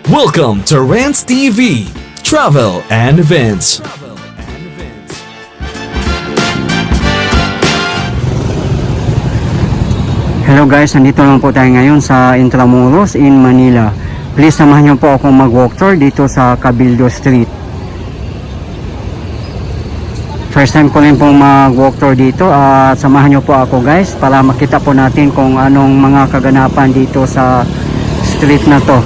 Welcome to Rants TV, Travel and Events. Hello guys, nandito lang po tayo ngayon sa Intramuros in Manila. Please samahan niyo po akong mag-walk tour dito sa Cabildo Street. First time ko rin pong mag-walk tour dito at samahan niyo po ako guys para makita po natin kung anong mga kaganapan dito sa street na to.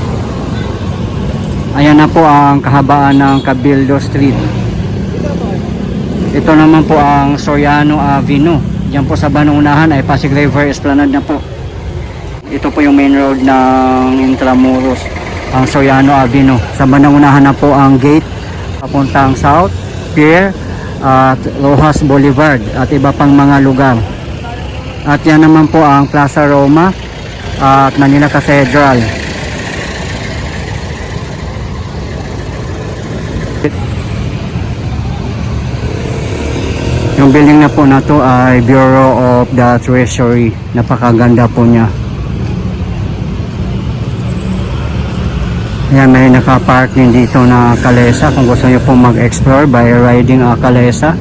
Ayan na po ang kahabaan ng Cabildo Street. Ito naman po ang Soriano Avenue. Diyan po sa banunahan ay Pasig River Esplanade na po. Ito po yung main road ng Intramuros, ang Soriano Avenue. Sa banunahan na po ang gate papuntang South, Pier at Rojas Boulevard at iba pang mga lugar. At yan naman po ang Plaza Roma at Manila Cathedral. Yung building na po na to ay Bureau of the Treasury. Napakaganda po niya. Ayan, may nakapark din dito na kalesa kung gusto nyo po mag-explore by riding a kalesa.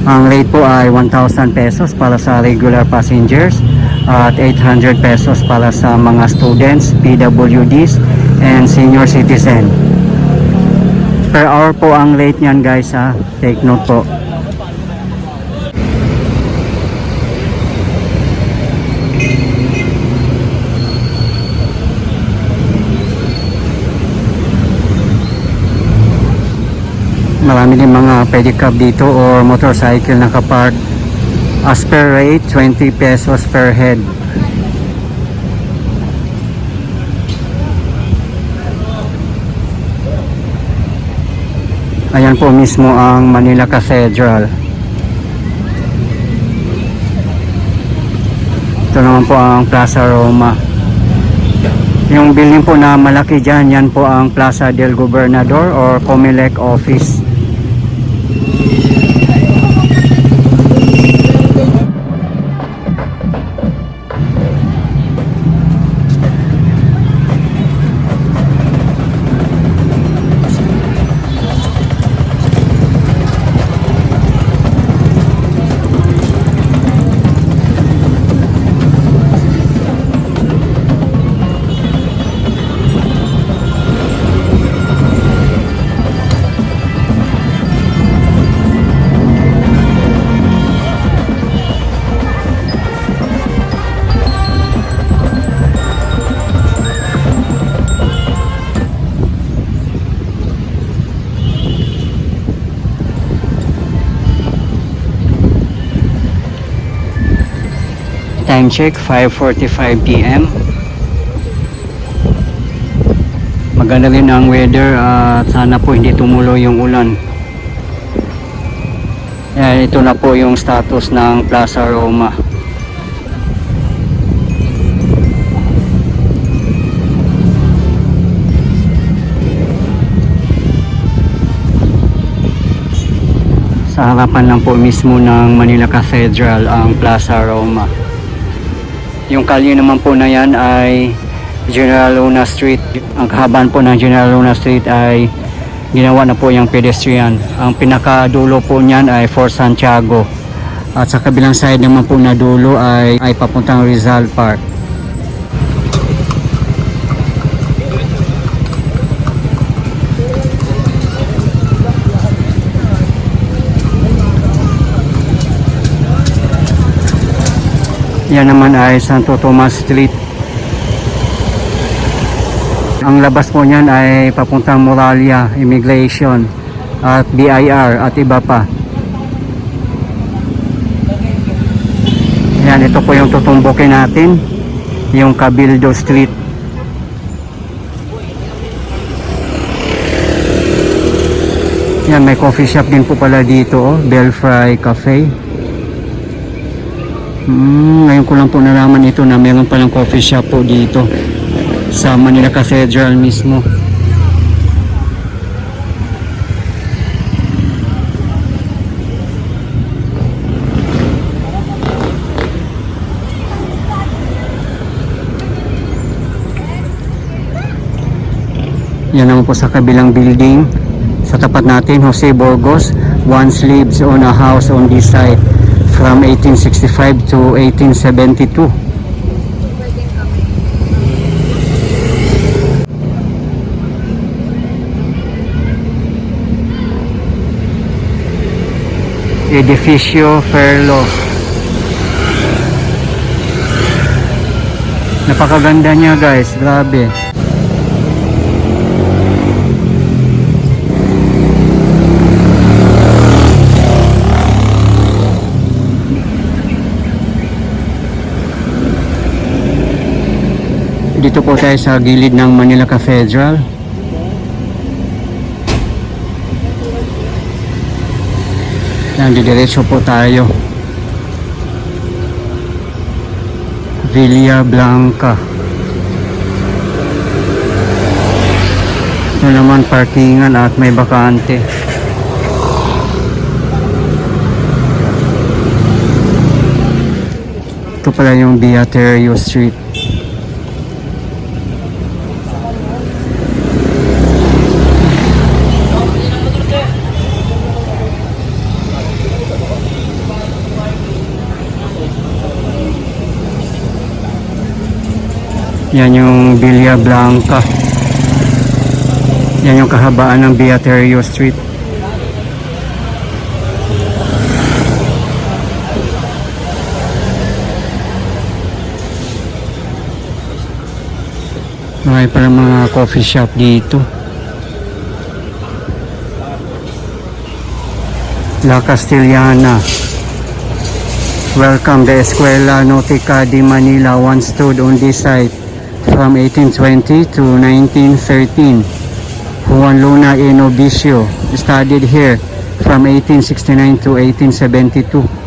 Ang rate po ay 1,000 pesos para sa regular passengers at 800 pesos para sa mga students, PWDs and senior citizen. Per hour po ang rate niyan guys ha. Take note po. Marami din mga pedicab dito or motorcycle nakapark. As per rate, 20 pesos per head. Ayan po mismo ang Manila Cathedral. Ito naman po ang Plaza Roma. Yung building po na malaki dyan, yan po ang Plaza del Gobernador or Comelec office. Time check 5:45 PM. Maganda rin ang weather at sana po hindi tumulo yung ulan. Ito na po yung status ng Plaza Roma. Sa harapan lang po mismo ng Manila Cathedral ang Plaza Roma. Yung kalye naman po na yan ay General Luna Street. Ang kahabaan po ng General Luna Street ay ginawa na po yung pedestrian. Ang pinakadulo po niyan ay Fort Santiago. At sa kabilang side naman po na dulo ay papuntang Rizal Park. Yan naman ay Santo Tomas Street. Ang labas po niyan ay papuntang Moralia, Immigration at BIR at iba pa. Yan, ito po yung tutumbukin natin, yung Cabildo Street. Yan, may coffee shop din po pala dito, oh, Belfry Cafe. Ngayon ko lang po nalaman ito na meron palang coffee shop po dito sa Manila Cathedral mismo. Yan naman po sa kabilang building. Sa tapat natin, Jose Burgos once lives on a house on this site from 1865 to 1872. Edificio Ferlo. Napakaganda niya guys, grabe. Dito po tayo sa gilid ng Manila Cathedral. Diretso po tayo. Villa Blanca. Ito naman parkingan at may bakante. Ito pala yung Beaterio Street. Yan yung Villa Blanca. Yan yung kahabaan ng Beaterio Street. May parang mga coffee shop dito. La Castellana. Welcome. The Escuela Nautica de Manila once stood on this site from 1820 to 1913. Juan Luna y Novicio studied here from 1869 to 1872.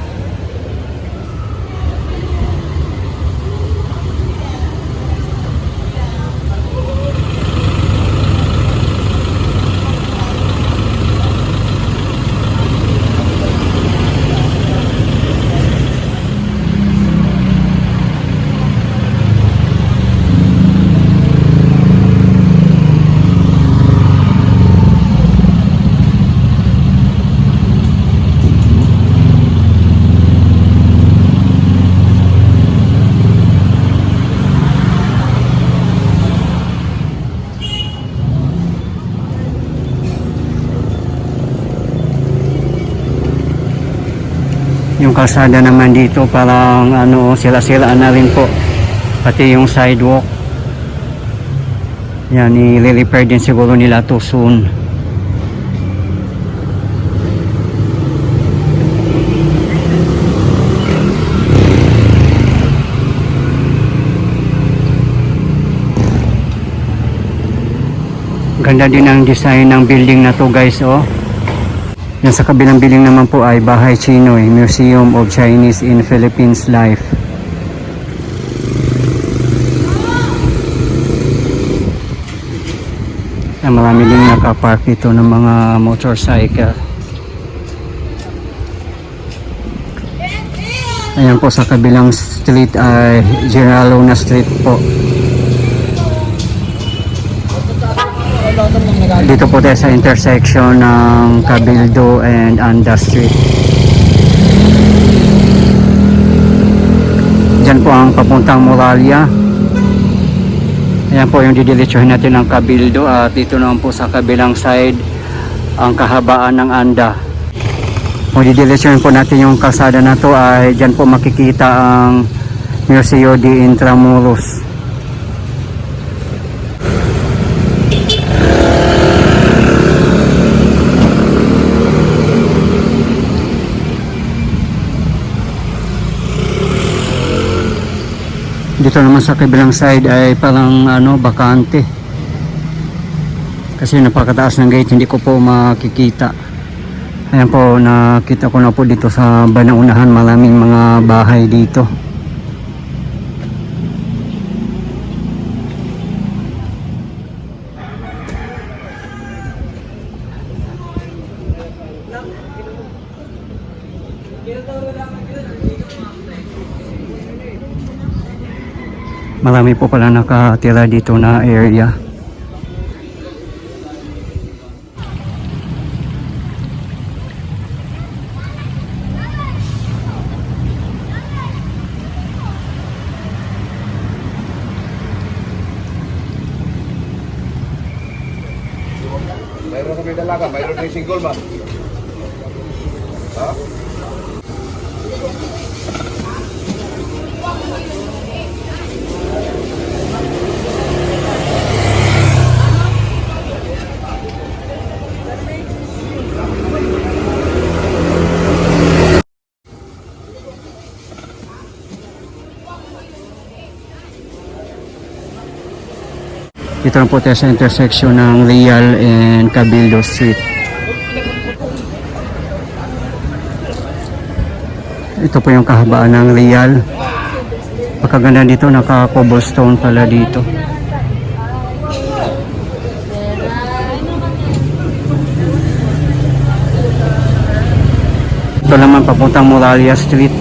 Yung kalsada naman dito parang ano, sila-sila na rin po, pati yung sidewalk. Yan, i-repair din siguro nila to soon. Ganda din ang design ng building na to guys, oh. Yan sa kabilang building naman po ay Bahay Chinoy, Museum of Chinese in Philippines Life. Yan, marami din nakapark dito ng mga motorcycle. Ayan po sa kabilang street ay General Luna Street po. Dito po tayo sa intersection ng Cabildo and Anda Street. Diyan po ang papuntang Moralia. Ayan po yung didiretsuhin natin ng Cabildo at dito naman po sa kabilang side ang kahabaan ng Anda. Kung didiretsuhin po natin yung kalsada na to ay diyan po makikita ang Museo de Intramuros. Dito naman sa kabilang side ay parang ano, bakante. Kasi napakataas ng gate, hindi ko po makikita. Ayan po, nakita ko na po dito sa bandang unahan, maraming mga bahay dito. Marami po pala nakatira dito na area. Mayroon kami dalaga, mayroon din single ma. Ha? Dito lang po tayo sa intersection ng Real and Cabildo Street. Ito po yung kahabaan ng Real. Pagkaganda dito, naka-cobblestone pala dito. Ito naman papuntang Moralia Street.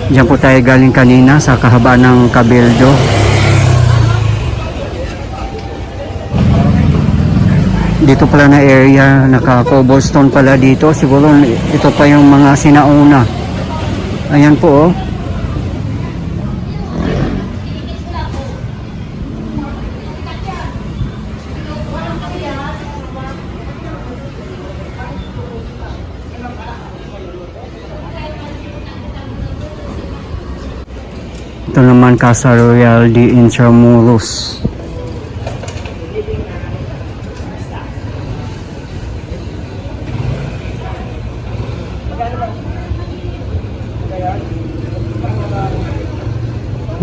Diyan po tayo galing kanina sa kahabaan ng Cabildo. Dito pala na area, naka-cobblestone pala dito. Siguro ito pa yung mga sinauna. Ayan po oh. Ito naman Casa Royal de Intramuros.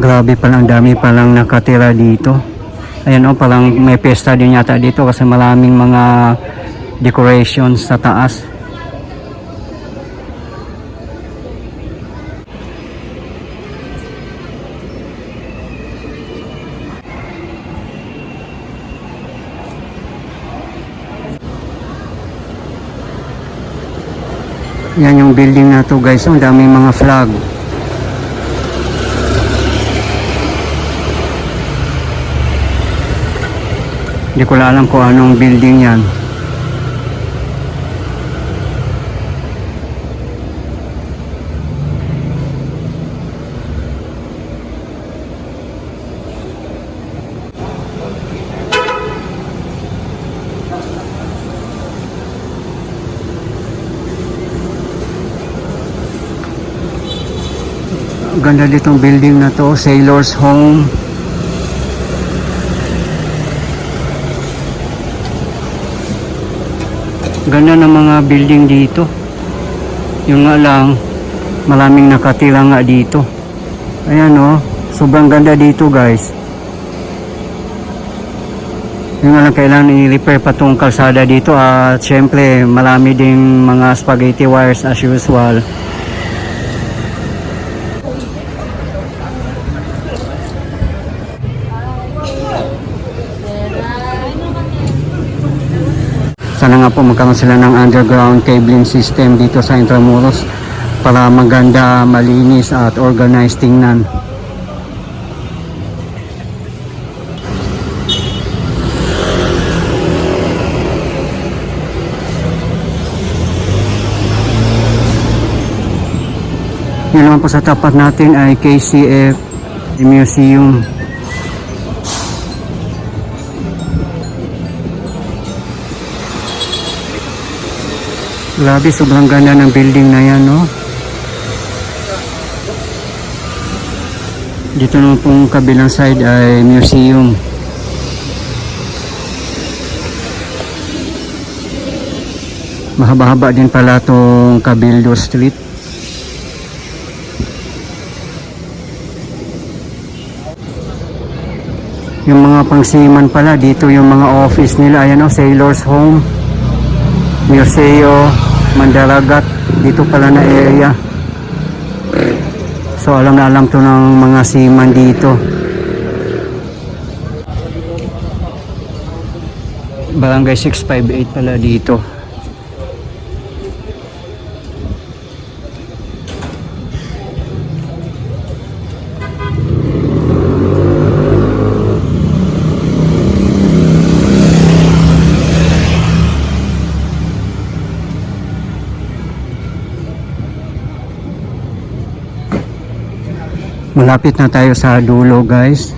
Grabe palang dami palang nakatira dito. Ayan o, palang may pesta din yata dito kasi maraming mga decorations sa taas. Yan yung building na to guys, ang daming mga flag. Hindi ko alam kung anong building yan. Ganda ditong building na to, Sailor's Home. Ganda ng mga building dito. Yung nga lang, maraming nakatira nga dito. Ayan o, sobrang ganda dito guys. Yung nga lang kailangan i-repair pa tong kalsada dito at syempre marami ding mga spaghetti wires as usual. Sana nga po magkaroon sila ng underground cabling system dito sa Intramuros para maganda, malinis at organized tingnan. Yun naman po sa tapat natin ay KCF Museum. Grabe, sobrang ganda ng building na yan, no? Dito naman pong kabilang side ay museum. Mahaba-haba din pala itong Cabildo Street. Yung mga pangsiman pala, dito yung mga office nila. Ayan o, Sailor's Home, Museo, Mandaragat, dito pala na area. So alam na alam to ng mga seaman dito. Barangay 658 pala dito. Malapit na tayo sa dulo, guys.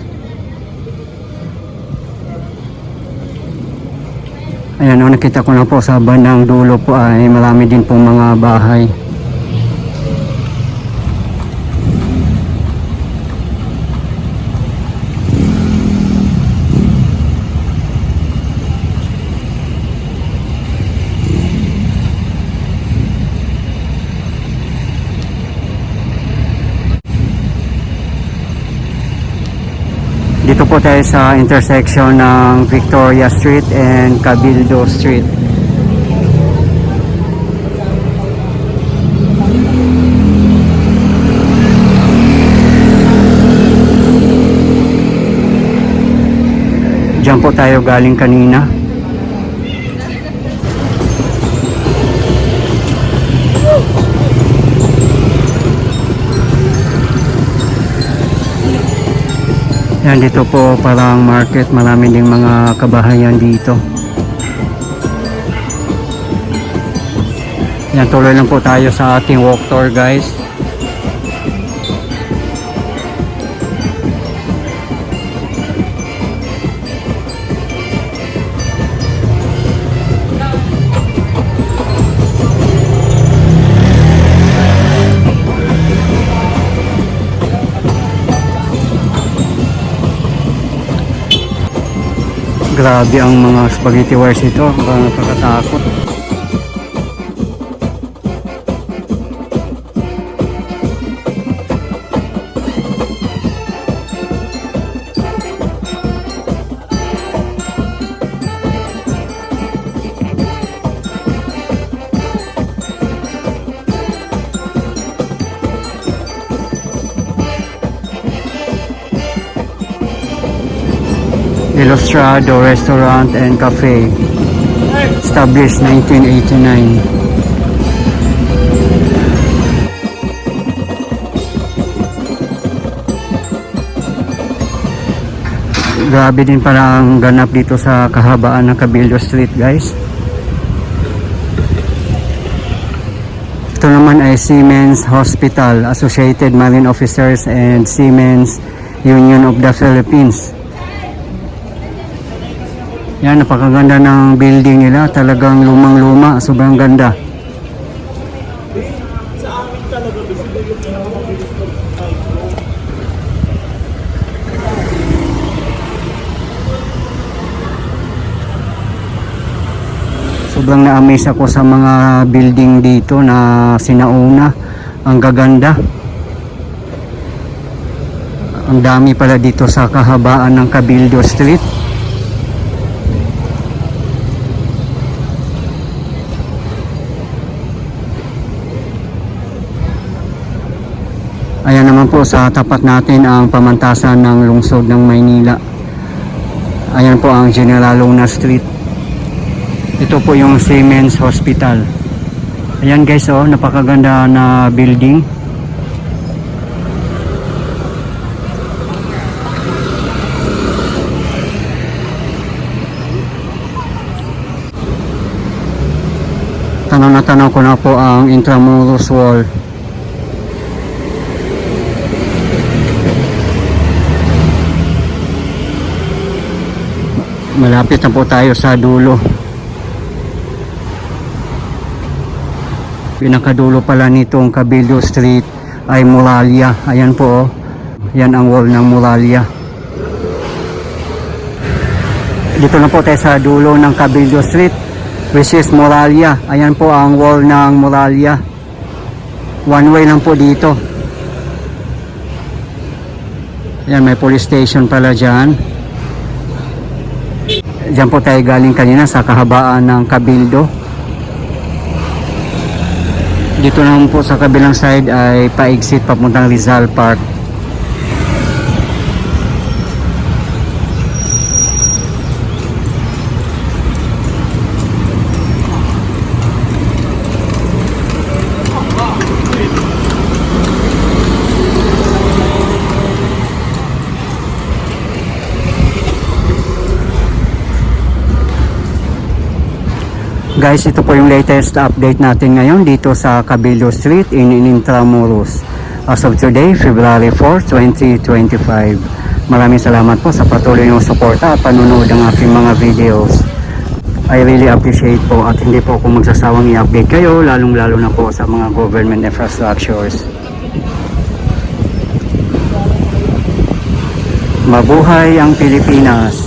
Ayan, nakita ko na po sa bandang dulo po ay marami din pong mga bahay. Dito po tayo sa intersection ng Victoria Street and Cabildo Street. Diyan po tayo galing kanina. Yan, dito po parang market, marami ding mga kabahayan dito. Yan, tuloy lang po tayo sa ating walk tour, guys. Grabe ang mga spaghetti wares ito, nakakatakot. Ilustrado Restaurant and Cafe, established 1989. Grabe din pala ang ganap dito sa kahabaan ng Cabildo Street, guys. Ito naman ay Siemens Hospital, Associated Marine Officers and Siemens Union of the Philippines. Yan, napakaganda ng building nila. Talagang lumang-luma. Sobrang ganda. Sobrang na-amaze ako sa mga building dito na sinauna. Ang gaganda. Ang dami pala dito sa kahabaan ng Cabildo Street. Ayan naman po sa tapat natin ang pamantasan ng lungsod ng Maynila. Ayan po ang General Luna Street. Ito po yung Siemens Hospital. Ayan guys, oh, napakaganda na building. Tanaw na tanaw ko na po ang Intramuros Wall. Malapit na po tayo sa dulo. Pinakadulo pala nitong Cabildo Street ay Muralya. Ayan po, oh. Yan ang wall ng Muralya. Dito na po tayo sa dulo ng Cabildo Street, which is Muralya. Ayan po ang wall ng Muralya. One way lang po dito. Ayan, may police station pala dyan. Diyan po tayo galing kanina sa kahabaan ng Cabildo. Dito naman po sa kabilang side ay pa-exit papuntang Rizal Park. Guys, ito po yung latest update natin ngayon dito sa Cabildo Street in Intramuros. as of today, February 4, 2025. Maraming salamat po sa patuloy niyong suporta at panunood ng aking mga videos. I really appreciate po at hindi po ako magsasawang i-update kayo, lalong-lalo na po sa mga government infrastructures. Mabuhay ang Pilipinas!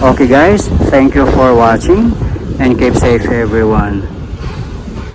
Okay guys, thank you for watching and keep safe everyone.